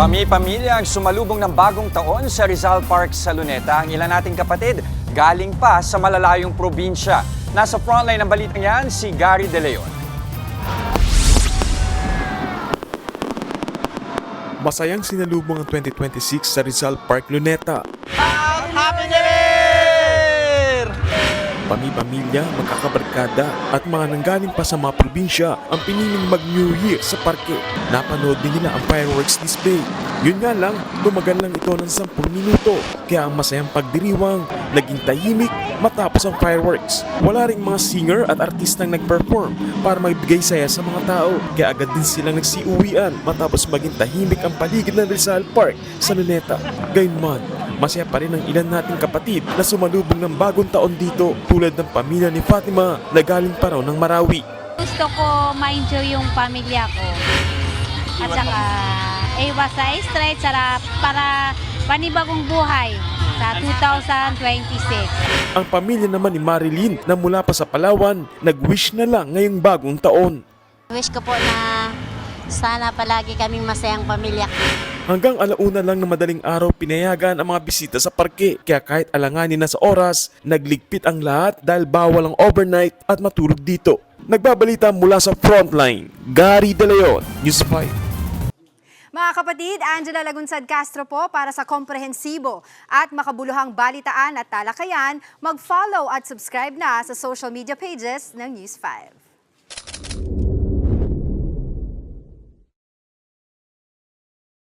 Pamilya ang sumalubong ng bagong taon sa Rizal Park sa Luneta. Ang ilan nating kapatid galing pa sa malalayong probinsya. Nasa frontline ng balitang yan si Gary De Leon. Masayang sinalubong ang 2026 sa Rizal Park, Luneta. Happy New Year! Pamilya, magkakabarkada at mga nanggaling pa sa mga probinsya ang piniling mag-New Year sa parke. Napanood din nila ang fireworks display. Yun nga lang, tumagal lang ito ng 10 minuto. Kaya ang masayang pagdiriwang, naging tahimik matapos ang fireworks. Wala ring mga singer at artistang nag-perform para magbigay saya sa mga tao. Kaya agad din silang nagsiuwian matapos maging tahimik ang paligid ng Rizal Park sa Luneta. Gayunman, masaya pa rin ang ilan nating kapatid na sumalubong ng bagong taon dito tulad ng pamilya ni Fatima na galing pa raw ng Marawi. Gusto ko ma-enjoy yung pamilya ko. At saka, iwas sa stress para panibagong buhay sa 2026. Ang pamilya naman ni Marilyn na mula pa sa Palawan, nag-wish na lang ngayong bagong taon. Wish ko po na sana palagi kaming masayang pamilya. Hanggang alauna lang na madaling araw pinayagan ang mga bisita sa parke. Kaya kahit alanganin na sa oras, nagligpit ang lahat dahil bawal ang overnight at matulog dito. Nagbabalita mula sa frontline, Gary De Leon, News 5. Mga kapatid, Angela Lagunsad Castro po para sa komprehensibo at makabuluhang balitaan at talakayan. Mag-follow at subscribe na sa social media pages ng News 5.